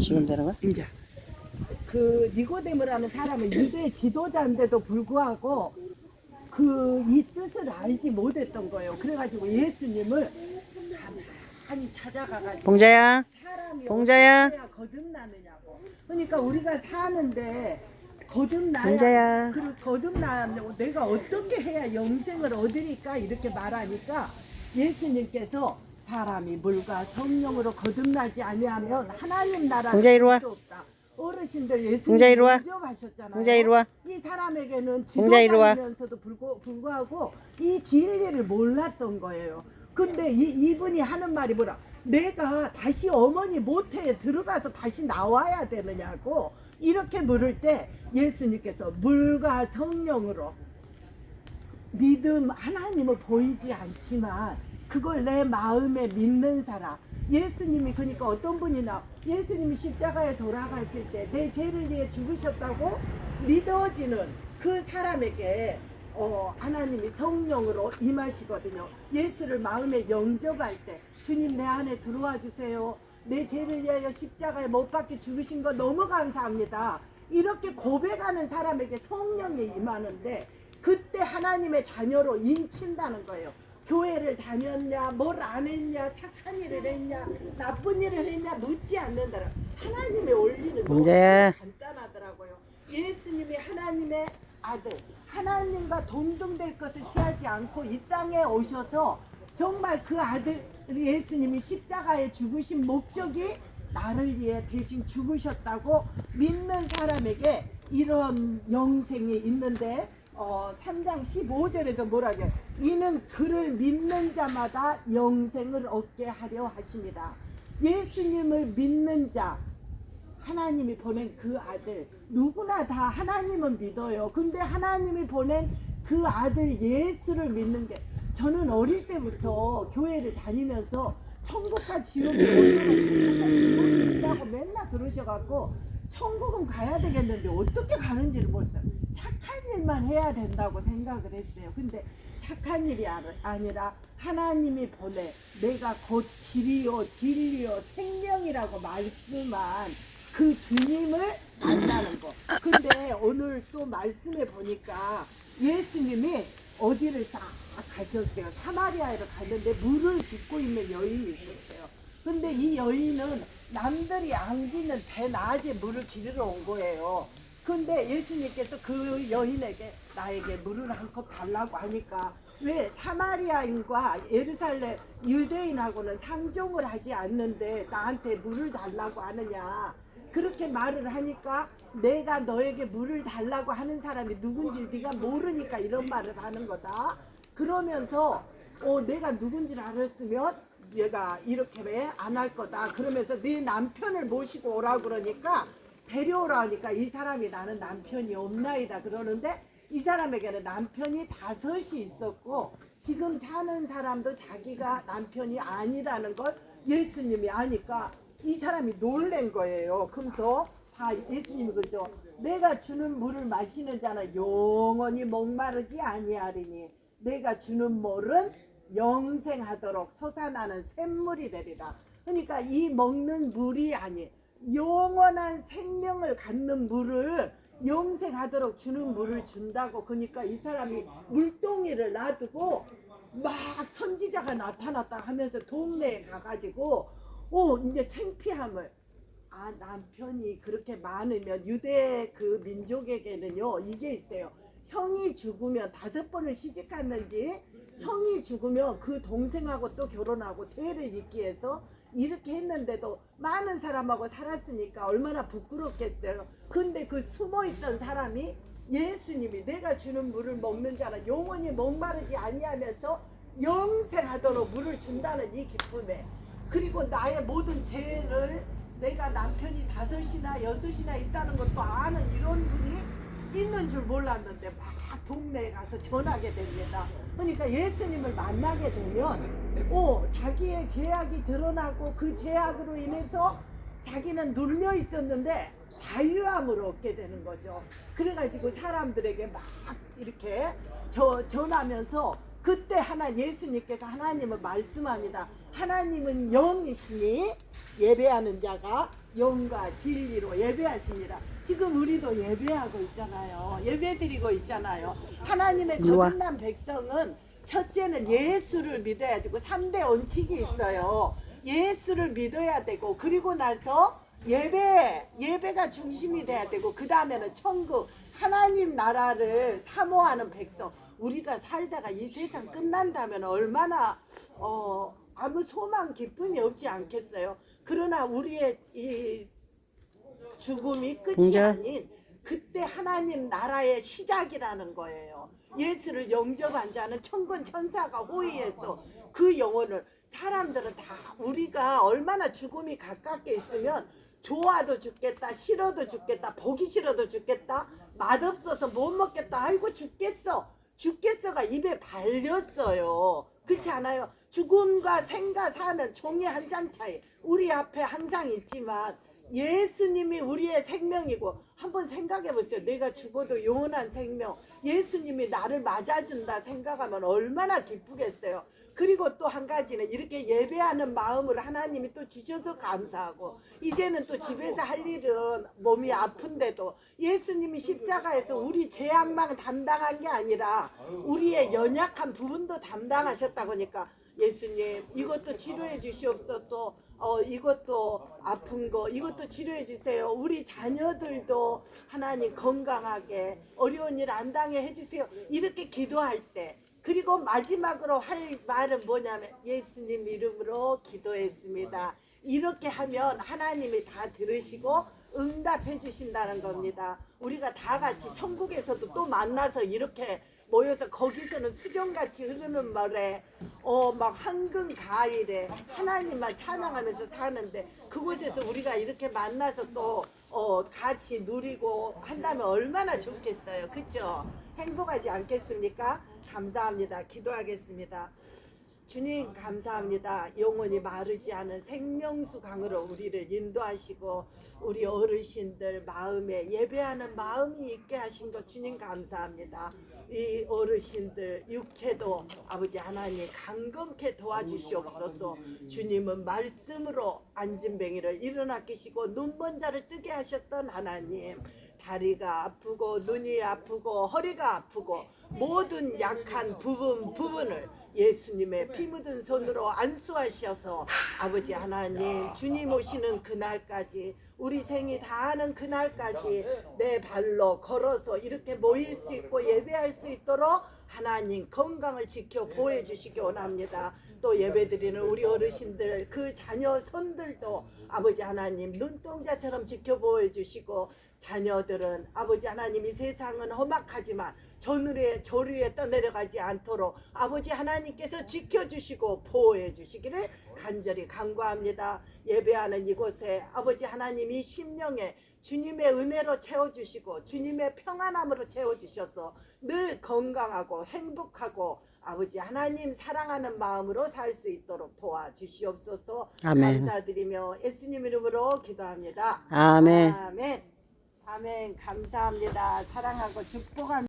지금 되는 거야? 이제 그 니고데모라는 사람은 유대 지도자인데도 불구하고 그 이 뜻을 알지 못했던 거예요. 그래가지고 예수님을 가만히 찾아가가지고 봉자야, 사람이 봉자야. 어떻게 해야 거듭나느냐고. 그러니까 우리가 사는데 거듭나야 봉자야. 거듭나면 내가 어떻게 해야 영생을 얻으니까 이렇게 말하니까 예수님께서 사람이 물과 성령으로 거듭나지 아니하면 하나님 나라를 봉자 이리 와. 볼 수 없다. 어르신들 예수님 봉자 이리 와. 대접하셨잖아요. 봉자 이리 와. 이 사람에게는 봉자 이리 와. 지도자이면서도 불구하고 이 진리를 몰랐던 거예요. 근데 이분이 하는 말이 뭐라? 내가 다시 어머니 모태에 들어가서 다시 나와야 되느냐고 이렇게 물을 때 예수님께서 물과 성령으로 믿음 하나님은 보이지 않지만 그걸 내 마음에 믿는 사람 예수님이 그러니까 어떤 분이나 예수님이 십자가에 돌아가실 때 내 죄를 위해 죽으셨다고 믿어지는 그 사람에게 하나님이 성령으로 임하시거든요. 예수를 마음에 영접할 때 주님 내 안에 들어와 주세요. 내 죄를 위하여 십자가에 못 박혀 죽으신 거 너무 감사합니다. 이렇게 고백하는 사람에게 성령이 임하는데 그때 하나님의 자녀로 인친다는 거예요. 교회를 다녔냐, 뭘 안 했냐, 착한 일을 했냐, 나쁜 일을 했냐 묻지 않는다. 하나님의 원리는 너무 간단하더라고요. 예수님이 하나님의 아들, 하나님과 동등될 것을 취하지 않고 이 땅에 오셔서 정말 그 아들 예수님이 십자가에 죽으신 목적이 나를 위해 대신 죽으셨다고 믿는 사람에게 이런 영생이 있는데 3장 15절에도 뭐라고 해요? 이는 그를 믿는 자마다 영생을 얻게 하려 하십니다. 예수님을 믿는 자 하나님이 보낸 그 아들 누구나 다 하나님은 믿어요. 근데 하나님이 보낸 그 아들 예수를 믿는 게 저는 어릴 때부터 교회를 다니면서 천국과 지옥이 있다고 맨날 그러셔갖고 천국은 가야 되겠는데 어떻게 가는지를 모르겠어요. 착한 일만 해야 된다고 생각을 했어요. 근데 착한 일이 아니라 하나님이 보내 내가 곧 길이요 진리요 생명이라고 말씀한 그 주님을 만나는 거. 근데 오늘 또 말씀해 보니까 예수님이 어디를 딱 가셨어요. 사마리아에로 갔는데 물을 빚고 있는 여인이 있었어요. 근데 이 여인은 남들이 안기는 대낮에 물을 기르러 온 거예요. 근데 예수님께서 그 여인에게 나에게 물을 한 컵 달라고 하니까 왜 사마리아인과 예루살렘 유대인하고는 상종을 하지 않는데 나한테 물을 달라고 하느냐 그렇게 말을 하니까 내가 너에게 물을 달라고 하는 사람이 누군지 네가 모르니까 이런 말을 하는 거다. 그러면서 내가 누군지를 알았으면 얘가 이렇게 왜 안 할 거다. 그러면서 네 남편을 모시고 오라 그러니까 데려오라 하니까 이 사람이 나는 남편이 없나이다 그러는데 이 사람에게는 남편이 5이 있었고 지금 사는 사람도 자기가 남편이 아니라는 걸 예수님이 아니까 이 사람이 놀란 거예요. 그래서 예수님이 그러죠. 내가 주는 물을 마시는 자는 영원히 목마르지 아니하리니 내가 주는 물은 영생하도록 솟아나는 샘물이 되리라. 그러니까 이 먹는 물이 아니 영원한 생명을 갖는 물을 영생하도록 주는 물을 준다고. 그러니까 이 사람이 물동이를 놔두고 막 선지자가 나타났다 하면서 동네에 가가지고 이제 창피함을 남편이 그렇게 많으면 유대 그 민족에게는요 이게 있어요. 형이 죽으면 5번을 시집갔는지 형이 죽으면 그 동생하고 또 결혼하고 대를 잇기 위해서 이렇게 했는데도 많은 사람하고 살았으니까 얼마나 부끄럽겠어요. 근데 그 숨어있던 사람이 예수님이 내가 주는 물을 먹는 자는 영원히 목마르지 아니하면서 영생하도록 물을 준다는 이 기쁨에 그리고 나의 모든 죄를 내가 남편이 5이나 6이나 있다는 것도 아는 이런 분이 있는 줄 몰랐는데 막 동네에 가서 전하게 됩니다. 그러니까 예수님을 만나게 되면 자기의 죄악이 드러나고 그 죄악으로 인해서 자기는 눌려 있었는데 자유함을 얻게 되는 거죠. 그래가지고 사람들에게 막 이렇게 전하면서 그때 예수님께서 하나님을 말씀합니다. 하나님은 영이시니 예배하는 자가 영과 진리로 예배하시니라. 지금 우리도 예배하고 있잖아요. 예배드리고 있잖아요. 하나님의 일로와. 거듭난 백성은 첫째는 예수를 믿어야 되고 3대 원칙이 있어요. 예수를 믿어야 되고 그리고 나서 예배가 중심이 돼야 되고 그 다음에는 천국 하나님 나라를 사모하는 백성. 우리가 살다가 이 세상 끝난다면 얼마나 아무 소망 기쁨이 없지 않겠어요. 그러나 우리의 이 죽음이 끝이 봉자. 아닌 그때 하나님 나라의 시작이라는 거예요. 예수를 영접한 자는 천군 천사가 호위해서 그 영혼을 사람들은 다 우리가 얼마나 죽음이 가깝게 있으면 좋아도 죽겠다, 싫어도 죽겠다, 보기 싫어도 죽겠다, 맛없어서 못 먹겠다, 아이고 죽겠어가 입에 발렸어요. 그렇지 않아요? 죽음과 생과 사는 종이 한 장 차이 우리 앞에 항상 있지만 예수님이 우리의 생명이고 한번 생각해 보세요. 내가 죽어도 영원한 생명 예수님이 나를 맞아준다 생각하면 얼마나 기쁘겠어요. 그리고 또 한 가지는 이렇게 예배하는 마음을 하나님이 또 주셔서 감사하고 이제는 또 집에서 할 일은 몸이 아픈데도 예수님이 십자가에서 우리 죄악만 담당한 게 아니라 우리의 연약한 부분도 담당하셨다고 하니까 예수님 이것도 치료해 주시옵소서. 이것도 아픈 거 이것도 치료해 주세요. 우리 자녀들도 하나님 건강하게 어려운 일 안 당해 해주세요. 이렇게 기도할 때 그리고 마지막으로 할 말은 뭐냐면 예수님 이름으로 기도했습니다. 이렇게 하면 하나님이 다 들으시고 응답해 주신다는 겁니다. 우리가 다 같이 천국에서도 또 만나서 이렇게 모여서 거기서는 수정같이 흐르는 말에 막 황금 가일에 하나님만 찬양하면서 사는데 그곳에서 우리가 이렇게 만나서 또 같이 누리고 한다면 얼마나 좋겠어요. 그렇죠? 행복하지 않겠습니까? 감사합니다. 기도하겠습니다. 주님 감사합니다. 영원히 마르지 않은 생명수 강으로 우리를 인도하시고 우리 어르신들 마음에 예배하는 마음이 있게 하신 것 주님 감사합니다. 이 어르신들 육체도 아버지 하나님 강건케 도와주시옵소서. 주님은 말씀으로 안진뱅이를 일어나 계시고 눈먼 자를 뜨게 하셨던 하나님, 다리가 아프고 눈이 아프고 허리가 아프고 모든 약한 부분을 예수님의 피 묻은 손으로 안수하셔서 아버지 하나님 주님 오시는 그날까지 우리 생이 다하는 그날까지 내 발로 걸어서 이렇게 모일 수 있고 예배할 수 있도록 하나님 건강을 지켜 보호해 주시기 원합니다. 또 예배드리는 우리 어르신들 그 자녀 손들도 아버지 하나님 눈동자처럼 지켜 보호해 주시고 자녀들은 아버지 하나님 이 세상은 험악하지만 조류에 떠내려가지 않도록 아버지 하나님께서 지켜주시고 보호해 주시기를 간절히 간구합니다. 예배하는 이곳에 아버지 하나님이 심령에 주님의 은혜로 채워주시고 주님의 평안함으로 채워주셔서 늘 건강하고 행복하고 아버지 하나님 사랑하는 마음으로 살 수 있도록 도와주시옵소서. 아멘. 감사드리며 예수님 이름으로 기도합니다. 아멘. 아멘. 아멘. 감사합니다. 사랑하고 축복합니다.